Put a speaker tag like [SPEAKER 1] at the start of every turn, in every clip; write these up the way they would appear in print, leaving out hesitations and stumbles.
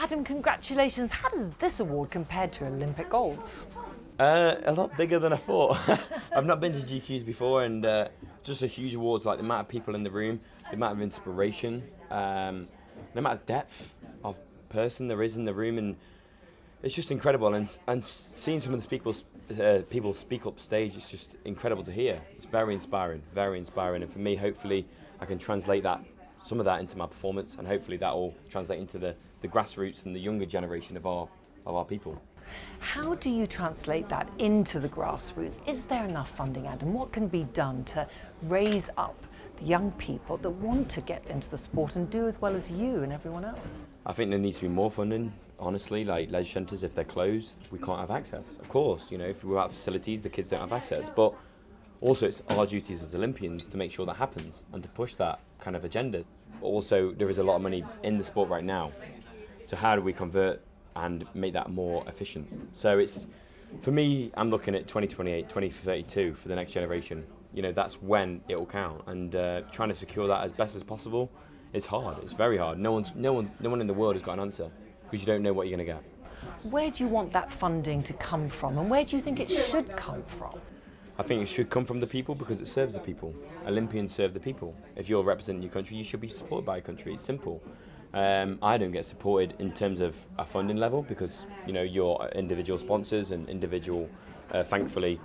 [SPEAKER 1] Adam, congratulations. How does this award compare to Olympic golds?
[SPEAKER 2] A lot bigger than I thought. I've not been to GQs before, and just a huge award. Like the amount of people in the room, the amount of inspiration, the amount of depth of person there is in the room, and it's just incredible. And seeing some of the people speak up stage, it's just incredible to hear. It's very inspiring, and for me, hopefully, I can translate some of that into my performance, and hopefully that will translate into the grassroots and the younger generation of our people.
[SPEAKER 1] How do you translate that into the grassroots? Is there enough funding, Adam? What can be done to raise up the young people that want to get into the sport and do as well as you and everyone else?
[SPEAKER 2] I think there needs to be more funding, honestly. Like leisure centres, if they're closed, we can't have access. Of course, if we're without facilities, the kids don't have access. But also it's our duties as Olympians to make sure that happens and to push that kind of agenda. But also there is a lot of money in the sport right now. So how do we convert and make that more efficient? So it's, for me, I'm looking at 2028, 2032 for the next generation. That's when it will count, and trying to secure that as best as possible is hard. It's very hard. No one in the world has got an answer, because you don't know what you're going to get.
[SPEAKER 1] Where do you want that funding to come from, and where do you think it should come from?
[SPEAKER 2] I think it should come from the people, because it serves the people. Olympians serve the people. If you're representing your country, you should be supported by your country. It's simple. I don't get supported in terms of a funding level, because your individual sponsors and individual, thankfully,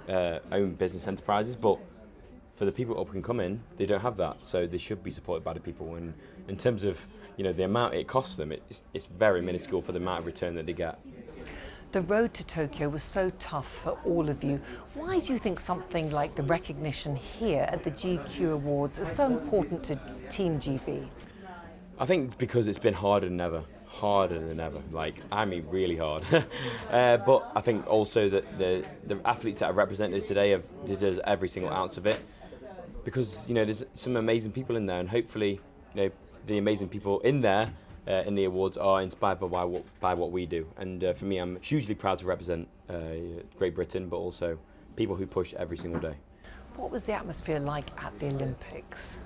[SPEAKER 2] own business enterprises. But for the people up and coming, they don't have that, so they should be supported by the people. And in terms of the amount it costs them, it's very minuscule for the amount of return that they get.
[SPEAKER 1] The road to Tokyo was so tough for all of you. Why do you think something like the recognition here at the GQ Awards is so important to Team GB?
[SPEAKER 2] I think because it's been harder than ever. Really hard. But I think also that the athletes that are represented today have deserved every single ounce of it, because there's some amazing people in there, and hopefully the amazing people in there in the awards are inspired by what we do. And for me, I'm hugely proud to represent Great Britain, but also people who push every single day.
[SPEAKER 1] What was the atmosphere like at the Olympics?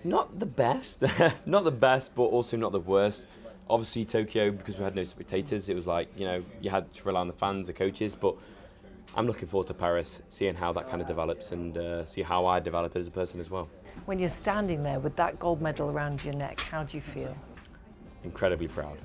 [SPEAKER 2] Not the best, but also not the worst. Obviously Tokyo, because we had no spectators, it was like, you had to rely on the fans, the coaches, but I'm looking forward to Paris, seeing how that kind of develops, and see how I develop as a person as well.
[SPEAKER 1] When you're standing there with that gold medal around your neck, how do you feel?
[SPEAKER 2] Incredibly proud.